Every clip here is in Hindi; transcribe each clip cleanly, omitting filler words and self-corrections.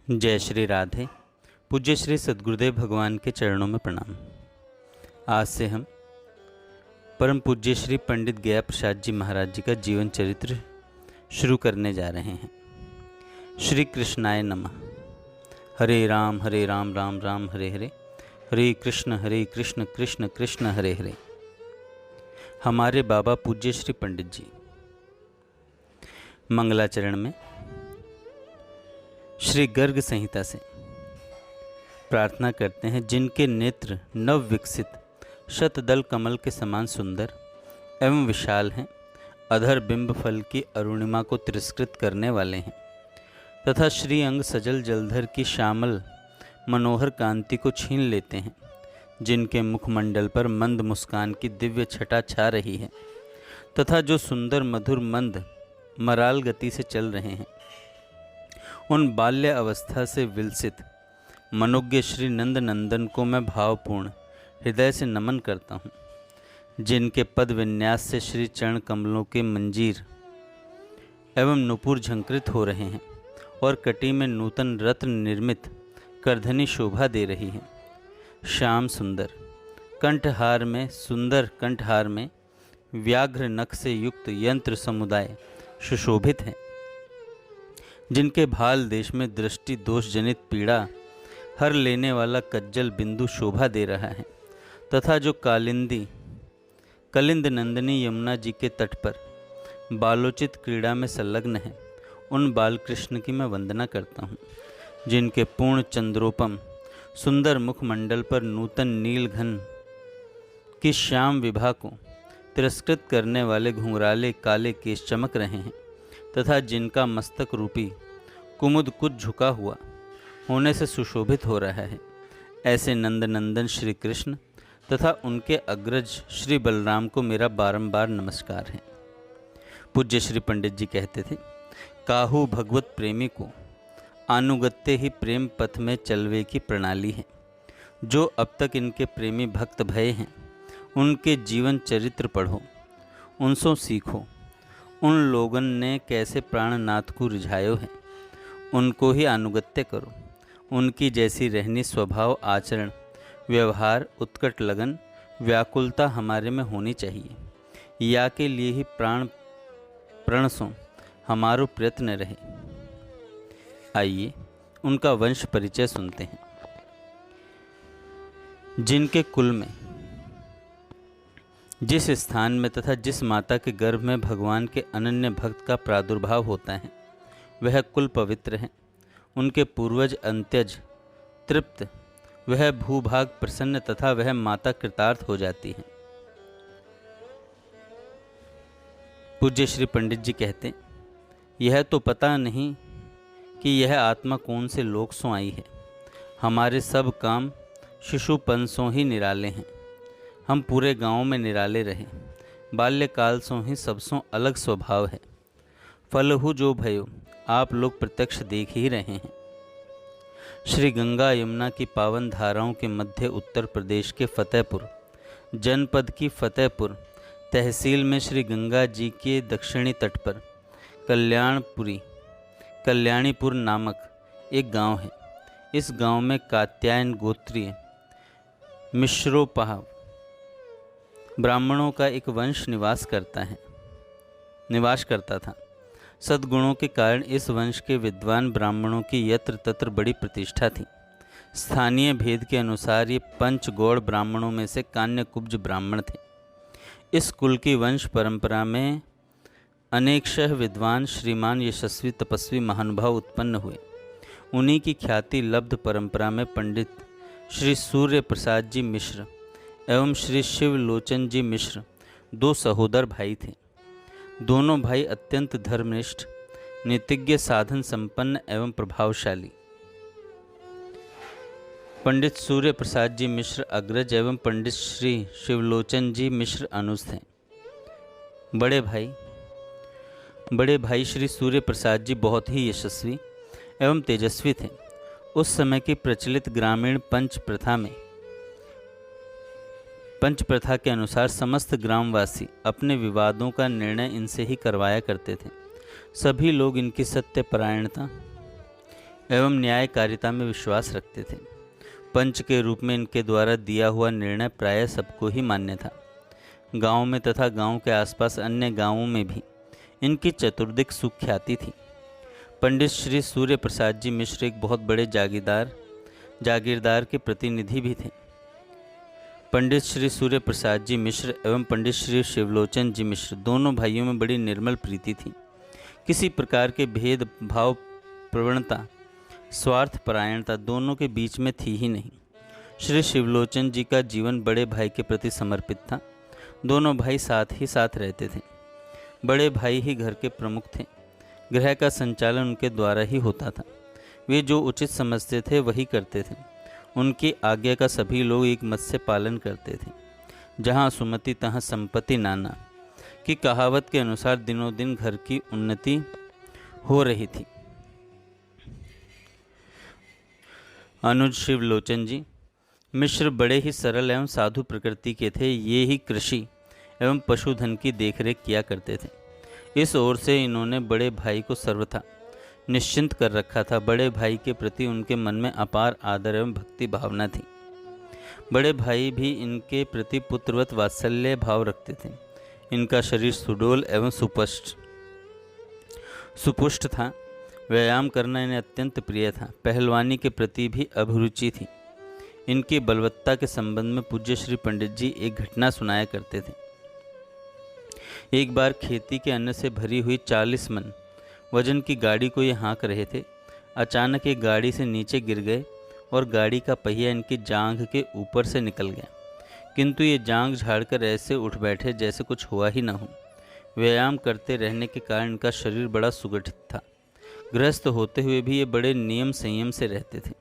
जय श्री राधे। पूज्य श्री सद्गुरुदेव भगवान के चरणों में प्रणाम। आज से हम परम पूज्य श्री पंडित गया प्रसाद जी महाराज जी का जीवन चरित्र शुरू करने जा रहे हैं। श्री कृष्णाय नमः। हरे राम राम राम हरे हरे, हरे कृष्ण कृष्ण कृष्ण हरे हरे। हमारे बाबा पूज्य श्री पंडित जी मंगलाचरण में श्री गर्ग संहिता से प्रार्थना करते हैं, जिनके नेत्र नव विकसित शतदल कमल के समान सुंदर एवं विशाल हैं, अधर बिंब फल की अरुणिमा को तिरस्कृत करने वाले हैं तथा श्री अंग सजल जलधर की श्यामल मनोहर कांति को छीन लेते हैं, जिनके मुखमंडल पर मंद मुस्कान की दिव्य छटा छा रही है तथा जो सुंदर मधुर मंद मराल गति से चल रहे हैं, उन बाल्य अवस्था से विलसित मनोज्ञ श्री नंद नंदन को मैं भावपूर्ण हृदय से नमन करता हूँ, जिनके पद विन्यास से श्री चरण कमलों के मंजीर एवं नुपुर झंकृत हो रहे हैं और कटी में नूतन रत्न निर्मित करधनी शोभा दे रही है। श्याम सुंदर कंठहार में व्याघ्र नख से युक्त यंत्र समुदाय सुशोभित है, जिनके भाल देश में दृष्टि दोष जनित पीड़ा हर लेने वाला कज्जल बिंदु शोभा दे रहा है तथा जो कलिंद नंदिनी यमुना जी के तट पर बालोचित क्रीड़ा में संलग्न है, उन बालकृष्ण की मैं वंदना करता हूँ, जिनके पूर्ण चंद्रोपम सुंदर मुखमंडल पर नूतन नील घन की श्याम विभा को तिरस्कृत करने वाले घुंघराले काले केश चमक रहे हैं तथा जिनका मस्तक रूपी कुमुद कुछ झुका हुआ होने से सुशोभित हो रहा है। ऐसे नंदनंदन श्री कृष्ण तथा उनके अग्रज श्री बलराम को मेरा बारंबार नमस्कार है। पूज्य श्री पंडित जी कहते थे, काहू भगवत प्रेमी को अनुगत्य ही प्रेम पथ में चलवे की प्रणाली है। जो अब तक इनके प्रेमी भक्त भये हैं, उनके जीवन चरित्र पढ़ो, उनसों सीखो। उन लोगन ने कैसे प्राणनाथ को रिझायो है, उनको ही अनुगत्य करो। उनकी जैसी रहनी, स्वभाव, आचरण, व्यवहार, उत्कट लगन, व्याकुलता हमारे में होनी चाहिए। या के लिए ही प्रणसों हमारो प्रयत्न रहे। आइए उनका वंश परिचय सुनते हैं। जिनके कुल में, जिस स्थान में तथा जिस माता के गर्भ में भगवान के अनन्य भक्त का प्रादुर्भाव होता है, वह कुल पवित्र है। उनके पूर्वज अंत्यज तृप्त, वह भूभाग प्रसन्न तथा वह माता कृतार्थ हो जाती है। पूज्य श्री पंडित जी कहते, यह तो पता नहीं कि यह आत्मा कौन से लोक सो आई है। हमारे सब काम शिशुपन सो ही निराले हैं। हम पूरे गांव में निराले रहे। बाल्यकाल सो ही सबसों अलग स्वभाव है। फलहु जो भयो आप लोग प्रत्यक्ष देख ही रहे हैं। श्री गंगा यमुना की पावन धाराओं के मध्य उत्तर प्रदेश के फतेहपुर जनपद की फतेहपुर तहसील में श्री गंगा जी के दक्षिणी तट पर कल्याणीपुर नामक एक गांव है। इस गांव में कात्यायन गोत्रीय मिश्रोपहाव ब्राह्मणों का एक वंश निवास करता था। सद्गुणों के कारण इस वंश के विद्वान ब्राह्मणों की यत्र तत्र बड़ी प्रतिष्ठा थी। स्थानीय भेद के अनुसार ये पंचगौड़ ब्राह्मणों में से कान्यकुब्ज ब्राह्मण थे। इस कुल की वंश परंपरा में अनेकशः विद्वान, श्रीमान, यशस्वी, तपस्वी महानुभाव उत्पन्न हुए। उन्हीं की ख्याति लब्ध परंपरा में पंडित श्री सूर्य प्रसाद जी मिश्र एवं श्री शिवलोचन जी मिश्र दो सहोदर भाई थे। दोनों भाई अत्यंत धर्मनिष्ठ, नीतिज्ञ, साधन संपन्न एवं प्रभावशाली। पंडित सूर्य प्रसाद जी मिश्र अग्रज एवं पंडित श्री शिवलोचन जी मिश्र अनुज थे। बड़े भाई श्री सूर्य प्रसाद जी बहुत ही यशस्वी एवं तेजस्वी थे। उस समय की प्रचलित ग्रामीण पंच प्रथा के अनुसार समस्त ग्रामवासी अपने विवादों का निर्णय इनसे ही करवाया करते थे। सभी लोग इनकी सत्यपरायणता, एवं न्यायकारिता में विश्वास रखते थे। पंच के रूप में इनके द्वारा दिया हुआ निर्णय प्रायः सबको ही मान्य था। गांव में तथा गांव के आसपास अन्य गांवों में भी इनकी चतुर्दिक सुख्याति थी। पंडित श्री सूर्य प्रसाद जी मिश्र एक बहुत बड़े जागीरदार के प्रतिनिधि भी थे। पंडित श्री सूर्य प्रसाद जी मिश्र एवं पंडित श्री शिवलोचन जी मिश्र दोनों भाइयों में बड़ी निर्मल प्रीति थी। किसी प्रकार के भेदभाव, प्रवणता, स्वार्थ परायणता दोनों के बीच में थी ही नहीं। श्री शिवलोचन जी का जीवन बड़े भाई के प्रति समर्पित था। दोनों भाई साथ ही साथ रहते थे। बड़े भाई ही घर के प्रमुख थे। गृह का संचालन उनके द्वारा ही होता था। वे जो उचित समझते थे वही करते थे। उनकी आज्ञा का सभी लोग एक मत से पालन करते थे। जहाँ सुमति तहाँ संपत्ति नाना की कहावत के अनुसार दिनों दिन घर की उन्नति हो रही थी। अनुज शिवलोचन जी मिश्र बड़े ही सरल एवं साधु प्रकृति के थे। ये ही कृषि एवं पशुधन की देखरेख किया करते थे। इस ओर से इन्होंने बड़े भाई को सर्वथा निश्चिंत कर रखा था। बड़े भाई के प्रति उनके मन में अपार आदर एवं भक्ति भावना थी। बड़े भाई भी इनके प्रति पुत्रवत वात्सल्य भाव रखते थे। इनका शरीर सुडौल एवं सुपुष्ट था। व्यायाम करना इन्हें अत्यंत प्रिय था। पहलवानी के प्रति भी अभिरुचि थी। इनकी बलवत्ता के संबंध में पूज्य श्री पंडित जी एक घटना सुनाया करते थे। एक बार खेती के अन्न से भरी हुई 40 मन वजन की गाड़ी को ये हाँक रहे थे। अचानक एक गाड़ी से नीचे गिर गए और गाड़ी का पहिया इनकी जांघ के ऊपर से निकल गया, किंतु ये जांघ झाड़कर ऐसे उठ बैठे जैसे कुछ हुआ ही न हो। व्यायाम करते रहने के कारण इनका शरीर बड़ा सुगठित था। गृहस्थ होते हुए भी ये बड़े नियम संयम से रहते थे।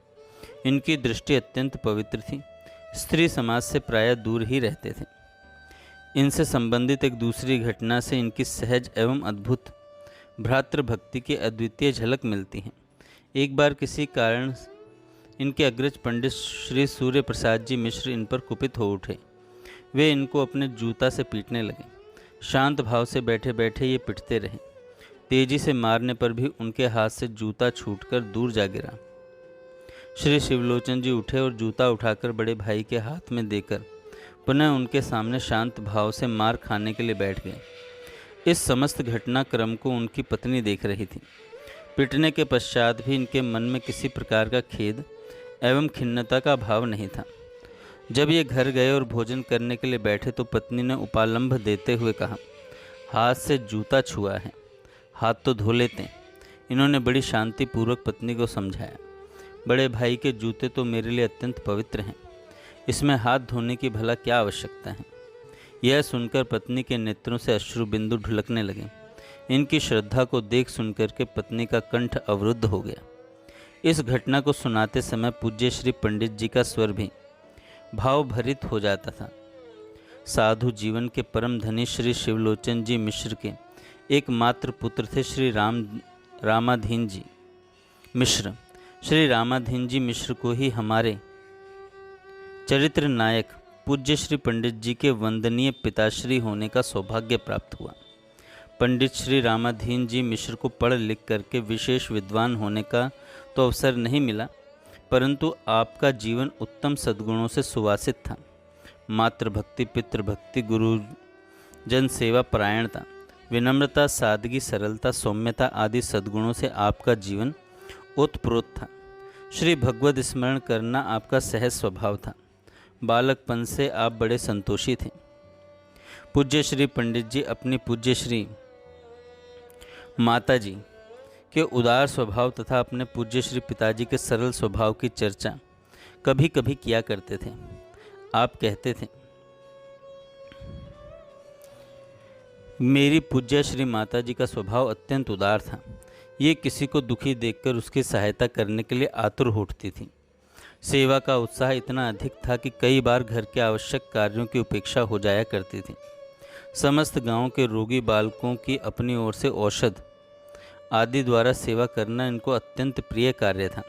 इनकी दृष्टि अत्यंत पवित्र थी। स्त्री समाज से प्रायः दूर ही रहते थे। इनसे संबंधित एक दूसरी घटना से इनकी सहज एवं अद्भुत भ्रातृभक्ति की अद्वितीय झलक मिलती है। एक बार किसी कारण इनके अग्रज पंडित श्री सूर्य प्रसाद जी मिश्र इन पर कुपित हो उठे। वे इनको अपने जूता से पीटने लगे। शांत भाव से बैठे बैठे ये पिटते रहे। तेजी से मारने पर भी उनके हाथ से जूता छूटकर दूर जा गिरा। श्री शिवलोचन जी उठे और जूता उठाकर बड़े भाई के हाथ में देकर पुनः उनके सामने शांत भाव से मार खाने के लिए बैठ गए। इस समस्त घटनाक्रम को उनकी पत्नी देख रही थी। पिटने के पश्चात भी इनके मन में किसी प्रकार का खेद एवं खिन्नता का भाव नहीं था। जब ये घर गए और भोजन करने के लिए बैठे तो पत्नी ने उपालंभ देते हुए कहा, हाथ से जूता छुआ है, हाथ तो धो लेते। इन्होंने बड़ी शांतिपूर्वक पत्नी को समझाया, बड़े भाई के जूते तो मेरे लिए अत्यंत पवित्र हैं, इसमें हाथ धोने की भला क्या आवश्यकता है। यह सुनकर पत्नी के नेत्रों से अश्रु बिंदु ढुलकने लगे। इनकी श्रद्धा को देख सुनकर के पत्नी का कंठ अवरुद्ध हो गया। इस घटना को सुनाते समय पूज्य श्री पंडित जी का स्वर भी भावभरित हो जाता था। साधु जीवन के परम धनी श्री शिवलोचन जी मिश्र के एकमात्र पुत्र थे श्री रामाधीन जी मिश्र। श्री रामाधीन जी मिश्र को ही हमारे चरित्र नायक पूज्य श्री पंडित जी के वंदनीय पिताश्री होने का सौभाग्य प्राप्त हुआ। पंडित श्री रामाधीन जी मिश्र को पढ़ लिख करके विशेष विद्वान होने का तो अवसर नहीं मिला, परंतु आपका जीवन उत्तम सद्गुणों से सुवासित था। मातृभक्ति, पितृभक्ति, गुरु जन सेवा परायणता, विनम्रता, सादगी, सरलता, सौम्यता आदि सद्गुणों से आपका जीवन ओतप्रोत था। श्री भगवत स्मरण करना आपका सहज स्वभाव था। बालकपन से आप बड़े संतोषी थे। पूज्य श्री पंडित जी अपनी पूज्य श्री माता जी के उदार स्वभाव तथा अपने पूज्य श्री पिताजी के सरल स्वभाव की चर्चा कभी कभी किया करते थे। आप कहते थे, मेरी पूज्य श्री माता जी का स्वभाव अत्यंत उदार था। ये किसी को दुखी देखकर उसकी सहायता करने के लिए आतुर उठती थी। सेवा का उत्साह इतना अधिक था कि कई बार घर के आवश्यक कार्यों की उपेक्षा हो जाया करती थी। समस्त गांव के रोगी बालकों की अपनी ओर से औषध आदि द्वारा सेवा करना इनको अत्यंत प्रिय कार्य था।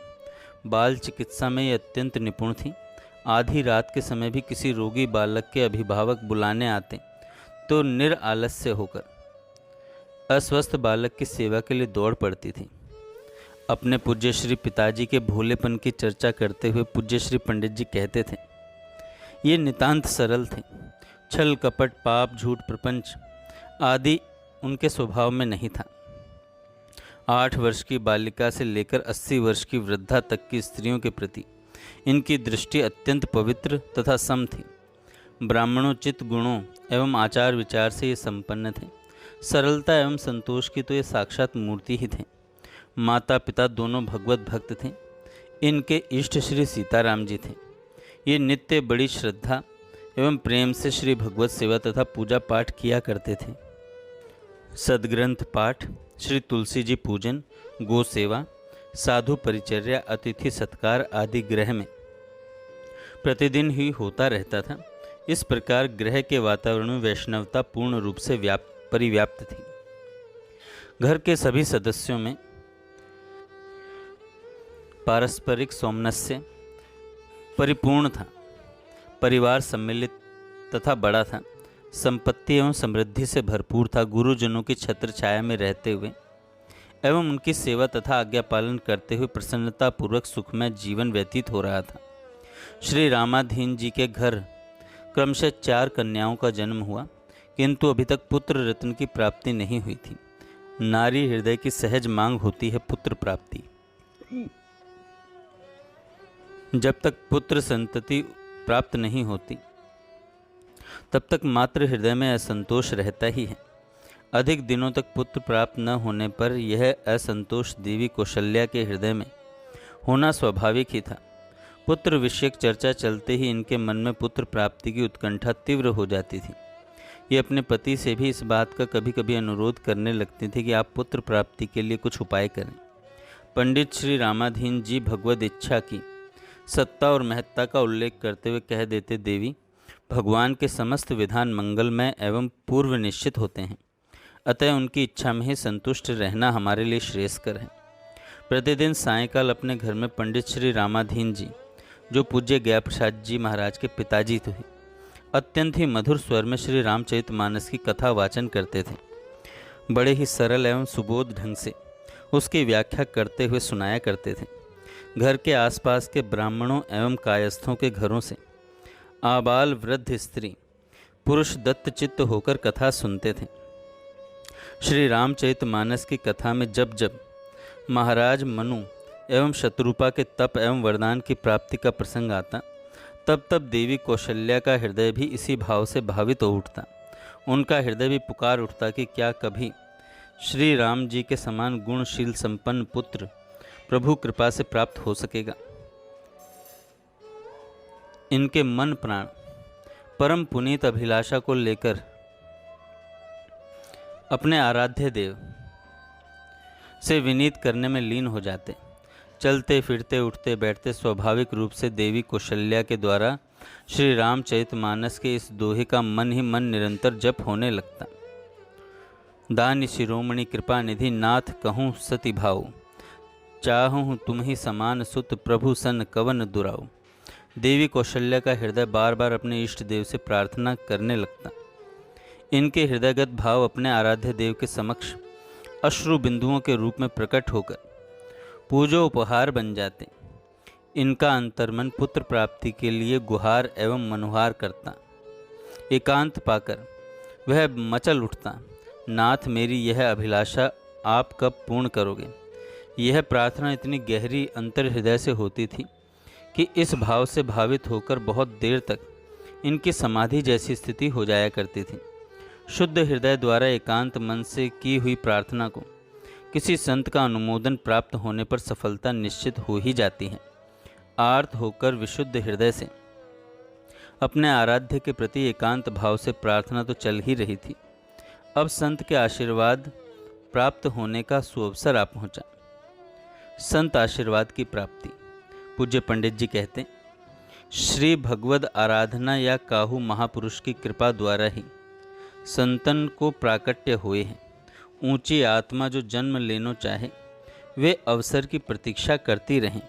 बाल चिकित्सा में ये अत्यंत निपुण थी। आधी रात के समय भी किसी रोगी बालक के अभिभावक बुलाने आते तो निरालस्य होकर अस्वस्थ बालक की सेवा के लिए दौड़ पड़ती थी। अपने पूज्य श्री पिताजी के भोलेपन की चर्चा करते हुए पूज्य श्री पंडित जी कहते थे, ये नितांत सरल थे। छल कपट पाप झूठ प्रपंच आदि उनके स्वभाव में नहीं था। 8 वर्ष की बालिका से लेकर 80 वर्ष की वृद्धा तक की स्त्रियों के प्रति इनकी दृष्टि अत्यंत पवित्र तथा सम थी। ब्राह्मणोचित गुणों एवं आचार विचार से ये संपन्न थे। सरलता एवं संतोष की तो ये साक्षात मूर्ति ही थे। माता पिता दोनों भगवत भक्त थे। इनके इष्ट श्री सीताराम जी थे। ये नित्य बड़ी श्रद्धा एवं प्रेम से श्री भगवत सेवा तथा पूजा पाठ किया करते थे। सदग्रंथ पाठ, श्री तुलसी जी पूजन, गो सेवा, साधु परिचर्या, अतिथि सत्कार आदि गृह में प्रतिदिन ही होता रहता था। इस प्रकार गृह के वातावरण में वैष्णवता पूर्ण रूप से परिव्याप्त थी। घर के सभी सदस्यों में पारस्परिक सौमनस्य परिपूर्ण था। परिवार सम्मिलित तथा बड़ा था। संपत्ति एवं समृद्धि से भरपूर था। गुरुजनों की छत्र छाया में रहते हुए एवं उनकी सेवा तथा आज्ञा पालन करते हुए प्रसन्नतापूर्वक सुखमय जीवन व्यतीत हो रहा था। श्री रामाधीन जी के घर क्रमशः 4 कन्याओं का जन्म हुआ, किंतु अभी तक पुत्र रत्न की प्राप्ति नहीं हुई थी। नारी हृदय की सहज मांग होती है पुत्र प्राप्ति। जब तक पुत्र संतति प्राप्त नहीं होती तब तक मातृ हृदय में असंतोष रहता ही है। अधिक दिनों तक पुत्र प्राप्त न होने पर यह असंतोष देवी कौशल्या के हृदय में होना स्वाभाविक ही था। पुत्र विषयक चर्चा चलते ही इनके मन में पुत्र प्राप्ति की उत्कंठा तीव्र हो जाती थी। ये अपने पति से भी इस बात का कभी कभी अनुरोध करने लगती थी कि आप पुत्र प्राप्ति के लिए कुछ उपाय करें। पंडित श्री रामाधीन जी भगवद इच्छा की सत्ता और महत्ता का उल्लेख करते हुए कह देते, देवी भगवान के समस्त विधान मंगलमय एवं पूर्व निश्चित होते हैं, अतः उनकी इच्छा में ही संतुष्ट रहना हमारे लिए श्रेयस्कर है। प्रतिदिन सायंकाल अपने घर में पंडित श्री रामाधीन जी, जो पूज्य गया प्रसाद जी महाराज के पिताजी थे, अत्यंत ही मधुर स्वर में श्री रामचरितमानस की कथा वाचन करते थे। बड़े ही सरल एवं सुबोध ढंग से उसकी व्याख्या करते हुए सुनाया करते थे। घर के आसपास के ब्राह्मणों एवं कायस्थों के घरों से आबाल वृद्ध स्त्री पुरुष दत्तचित्त होकर कथा सुनते थे। श्री रामचरितमानस की कथा में जब जब महाराज मनु एवं शत्रुपा के तप एवं वरदान की प्राप्ति का प्रसंग आता, तब तब देवी कौशल्या का हृदय भी इसी भाव से भावित हो उठता। उनका हृदय भी पुकार उठता कि क्या कभी श्री राम जी के समान गुणशील संपन्न पुत्र प्रभु कृपा से प्राप्त हो सकेगा। इनके मन प्राण परम पुनीत अभिलाषा को लेकर अपने आराध्य देव से विनीत करने में लीन हो जाते। चलते फिरते उठते बैठते स्वाभाविक रूप से देवी कौशल्या के द्वारा श्री रामचरितमानस के इस दोहे का मन ही मन निरंतर जप होने लगता। दान शिरोमणि कृपा निधि नाथ कहूँ सति भाऊ, चाहूँ तुम ही समान सुत प्रभु सन कवन दुराऊ। देवी कौशल्या का हृदय बार बार अपने इष्ट देव से प्रार्थना करने लगता। इनके हृदयगत भाव अपने आराध्य देव के समक्ष अश्रु बिंदुओं के रूप में प्रकट होकर पूजो उपहार बन जाते। इनका अंतर्मन पुत्र प्राप्ति के लिए गुहार एवं मनुहार करता। एकांत पाकर वह मचल उठता, नाथ मेरी यह अभिलाषा आप कब पूर्ण करोगे। यह प्रार्थना इतनी गहरी अंतर हृदय से होती थी कि इस भाव से भावित होकर बहुत देर तक इनकी समाधि जैसी स्थिति हो जाया करती थी। शुद्ध हृदय द्वारा एकांत मन से की हुई प्रार्थना को किसी संत का अनुमोदन प्राप्त होने पर सफलता निश्चित हो ही जाती है। आर्त होकर विशुद्ध हृदय से अपने आराध्य के प्रति एकांत भाव से प्रार्थना तो चल ही रही थी। अब संत के आशीर्वाद प्राप्त होने का सुअवसर आ पहुंचा। संत आशीर्वाद की प्राप्ति। पूज्य पंडित जी कहते, श्री भगवद आराधना या काहू महापुरुष की कृपा द्वारा ही संतन को प्राकट्य हुए हैं। ऊंची आत्मा जो जन्म लेनो चाहे वे अवसर की प्रतीक्षा करती रहें।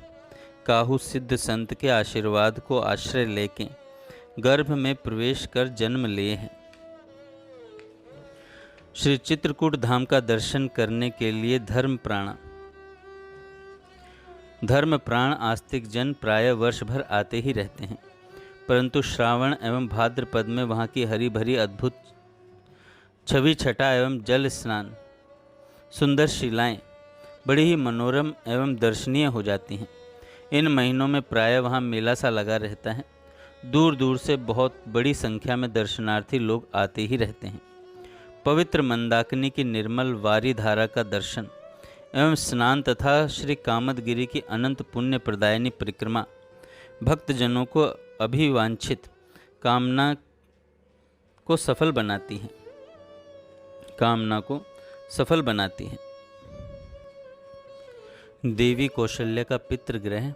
काहू सिद्ध संत के आशीर्वाद को आश्रय लेके गर्भ में प्रवेश कर जन्म लिए हैं। श्री चित्रकूट धाम का दर्शन करने के लिए धर्म प्राणा धर्म प्राण आस्तिक जन प्राय वर्ष भर आते ही रहते हैं, परंतु श्रावण एवं भाद्रपद में वहाँ की हरी भरी अद्भुत छवि छटा एवं जल स्नान, सुंदर शिलाएं बड़ी ही मनोरम एवं दर्शनीय हो जाती हैं। इन महीनों में प्राय वहाँ मेला सा लगा रहता है। दूर दूर से बहुत बड़ी संख्या में दर्शनार्थी लोग आते ही रहते हैं। पवित्र मंदाकिनी की निर्मल वारी धारा का दर्शन एवं स्नान तथा श्री कामदगिरी की अनंत पुण्य प्रदायनी परिक्रमा भक्तजनों को अभिवांछित कामना को सफल बनाती है। देवी कौशल्या का पितृगृह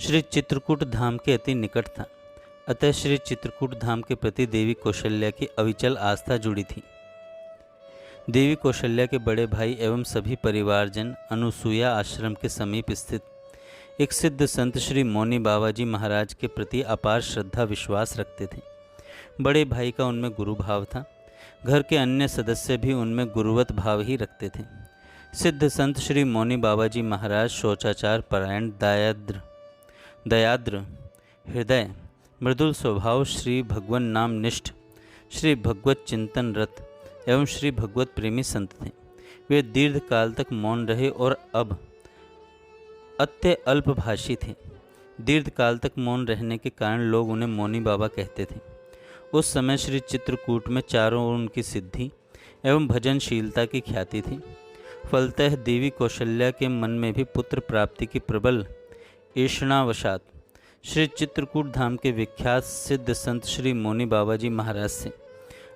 श्री चित्रकूट धाम के अति निकट था, अतः श्री चित्रकूट धाम के प्रति देवी कौशल्या की अविचल आस्था जुड़ी थी। देवी कौशल्या के बड़े भाई एवं सभी परिवारजन अनुसूया आश्रम के समीप स्थित एक सिद्ध संत श्री मौनी बाबा जी महाराज के प्रति अपार श्रद्धा विश्वास रखते थे। बड़े भाई का उनमें गुरु भाव था। घर के अन्य सदस्य भी उनमें गुरुवत भाव ही रखते थे। सिद्ध संत श्री मौनी बाबा जी महाराज शौचाचार परायण, दयाद्र हृदय, मृदुल स्वभाव, श्री भगवन नाम निष्ठ, श्री भगवत चिंतन रत एवं श्री भगवत प्रेमी संत थे। वे दीर्घ काल तक मौन रहे और अब अत्य अल्पभाषी थे। दीर्घ काल तक मौन रहने के कारण लोग उन्हें मौनी बाबा कहते थे। उस समय श्री चित्रकूट में चारों ओर उनकी सिद्धि एवं भजनशीलता की ख्याति थी। फलतः देवी कौशल्या के मन में भी पुत्र प्राप्ति की प्रबल ईषणावशात श्री चित्रकूट धाम के विख्यात सिद्ध संत श्री मौनी बाबा जी महाराज से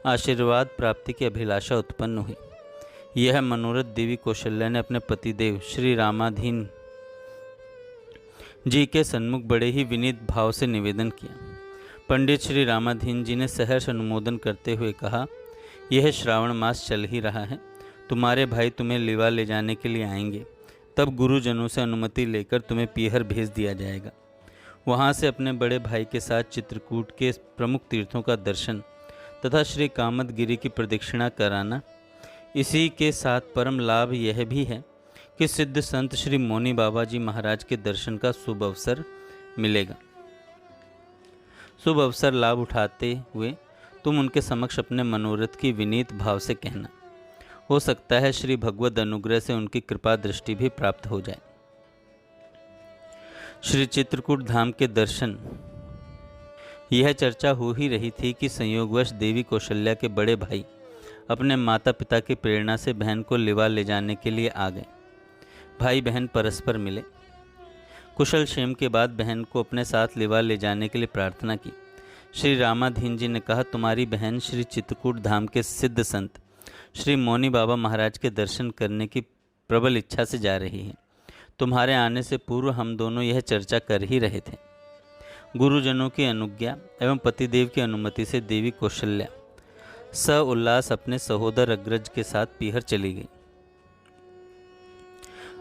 आशीर्वाद प्राप्ति की अभिलाषा उत्पन्न हुई। यह मनोरथ देवी कौशल्या ने अपने पतिदेव श्री रामाधीन जी के सन्मुख बड़े ही विनीत भाव से निवेदन किया। पंडित श्री रामाधीन जी ने सहर्ष अनुमोदन करते हुए कहा, यह श्रावण मास चल ही रहा है, तुम्हारे भाई तुम्हें लिवा ले जाने के लिए आएंगे, तब गुरुजनों से अनुमति लेकर तुम्हें पीहर भेज दिया जाएगा। वहाँ से अपने बड़े भाई के साथ चित्रकूट के प्रमुख तीर्थों का दर्शन तथा श्री कामदगिरी की प्रदक्षिणा कराना। इसी के साथ परम लाभ यह भी है कि सिद्ध संत श्री मौनी बाबा जी महाराज के दर्शन का शुभ अवसर मिलेगा। शुभ अवसर लाभ उठाते हुए तुम उनके समक्ष अपने मनोरथ की विनीत भाव से कहना, हो सकता है श्री भगवत अनुग्रह से उनकी कृपा दृष्टि भी प्राप्त हो जाए। श्री चित्रकूट धाम के दर्शन। यह चर्चा हो ही रही थी कि संयोगवश देवी कौशल्या के बड़े भाई अपने माता पिता की प्रेरणा से बहन को लिवा ले जाने के लिए आ गए। भाई बहन परस्पर मिले। कुशल क्षेम के बाद बहन को अपने साथ लिवा ले जाने के लिए प्रार्थना की। श्री रामाधीन जी ने कहा, तुम्हारी बहन श्री चित्रकूट धाम के सिद्ध संत श्री मौनी बाबा महाराज के दर्शन करने की प्रबल इच्छा से जा रही है। तुम्हारे आने से पूर्व हम दोनों यह चर्चा कर ही रहे थे। गुरुजनों की अनुज्ञा एवं पतिदेव की अनुमति से देवी कौशल्या स उल्लास अपने सहोदर अग्रज के साथ पीहर चली गई।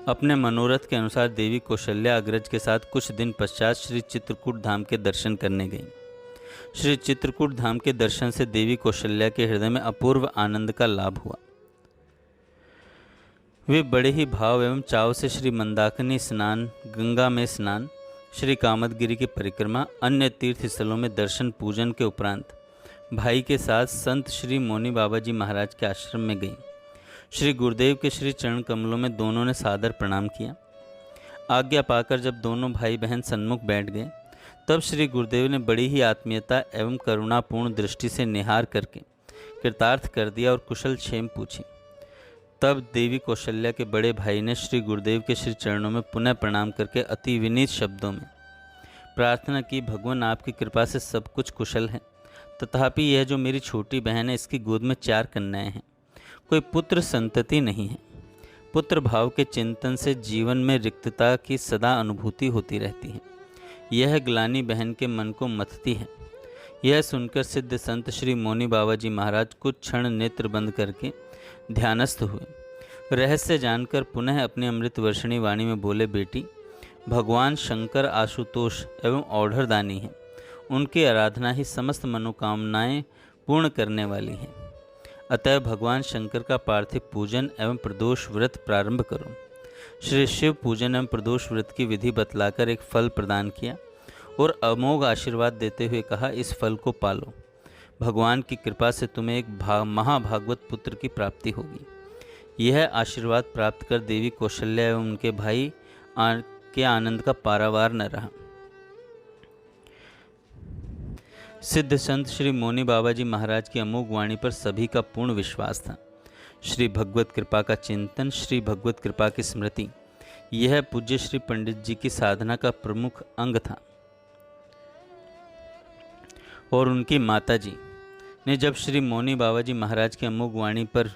अपने मनोरथ के अनुसार देवी कौशल्या अग्रज के साथ कुछ दिन पश्चात श्री चित्रकूट धाम के दर्शन करने गई। श्री चित्रकूट धाम के दर्शन से देवी कौशल्या के हृदय में अपूर्व आनंद का लाभ हुआ। वे बड़े ही भाव एवं चाव से श्री मंदाकिनी स्नान, गंगा में स्नान, श्री कामदगिरी की परिक्रमा, अन्य तीर्थ स्थलों में दर्शन पूजन के उपरांत भाई के साथ संत श्री मौनी बाबा जी महाराज के आश्रम में गई। श्री गुरुदेव के श्री चरण कमलों में दोनों ने सादर प्रणाम किया। आज्ञा पाकर जब दोनों भाई बहन सन्मुख बैठ गए, तब श्री गुरुदेव ने बड़ी ही आत्मीयता एवं करुणापूर्ण दृष्टि से निहार करके कृतार्थ कर दिया और कुशल क्षेम पूछी। तब देवी कौशल्या के बड़े भाई ने श्री गुरुदेव के श्री चरणों में पुनः प्रणाम करके अति विनीत शब्दों में प्रार्थना की, भगवान आपकी कृपा से सब कुछ कुशल है, तथापि यह जो मेरी छोटी बहन है, इसकी गोद में 4 कन्याएं हैं, कोई पुत्र संतति नहीं है। पुत्र भाव के चिंतन से जीवन में रिक्तता की सदा अनुभूति होती रहती है। यह ग्लानि बहन के मन को मथती है। यह सुनकर सिद्ध संत श्री मौनी बाबा जी महाराज कुछ क्षण नेत्र बंद करके ध्यानस्थ हुए। रहस्य जानकर पुनः अपनी अमृत वर्षिणी वाणी में बोले, बेटी, भगवान शंकर आशुतोष एवं औढ़रदानी हैं। उनकी आराधना ही समस्त मनोकामनाएं पूर्ण करने वाली है। अतः भगवान शंकर का पार्थिव पूजन एवं प्रदोष व्रत प्रारंभ करो। श्री शिव पूजन एवं प्रदोष व्रत की विधि बतलाकर एक फल प्रदान किया और अमोघ आशीर्वाद देते हुए कहा, इस फल को पालो, भगवान की कृपा से तुम्हें एक महाभागवत पुत्र की प्राप्ति होगी। यह आशीर्वाद प्राप्त कर देवी कौशल्या एवं उनके भाई के आनंद का पारावार न रहा। सिद्ध संत श्री मौनी बाबा जी महाराज की अमोघ वाणी पर सभी का पूर्ण विश्वास था। श्री भगवत कृपा का चिंतन, श्री भगवत कृपा की स्मृति, यह पूज्य श्री पंडित जी की साधना का प्रमुख अंग था। और उनकी माता जी ने जब श्री मौनी बाबा जी महाराज की अमोघ वाणी पर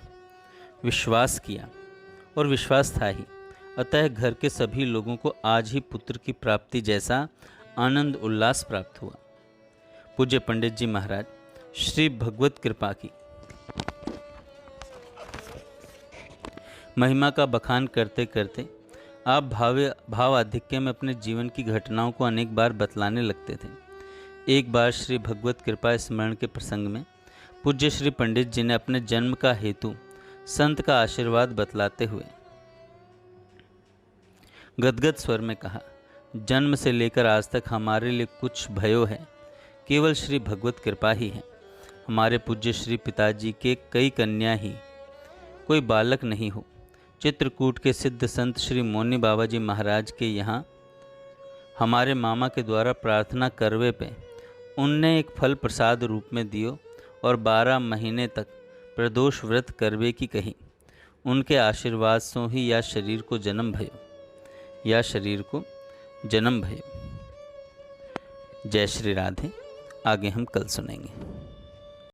विश्वास किया, और विश्वास था ही, अतः घर के सभी लोगों को आज ही पुत्र की प्राप्ति जैसा आनंद उल्लास प्राप्त हुआ। पूज्य पंडित जी महाराज श्री भगवत कृपा की महिमा का बखान करते करते आप भावाधिक्य में अपने जीवन की घटनाओं को अनेक बार बतलाने लगते थे। एक बार श्री भगवत कृपा स्मरण के प्रसंग में पूज्य श्री पंडित जी ने अपने जन्म का हेतु संत का आशीर्वाद बतलाते हुए गदगद स्वर में कहा, जन्म से लेकर आज तक हमारे लिए कुछ भयो है, केवल श्री भगवत कृपा ही है। हमारे पूज्य श्री पिताजी के कई कन्या ही, कोई बालक नहीं हो। चित्रकूट के सिद्ध संत श्री मौनी बाबा जी महाराज के यहाँ हमारे मामा के द्वारा प्रार्थना करवे पे उनने एक फल प्रसाद रूप में दियो और 12 महीने तक प्रदोष व्रत करवे की कही। उनके आशीर्वाद से ही या शरीर को जन्म भयो। जय श्री राधे। आगे हम कल सुनेंगे।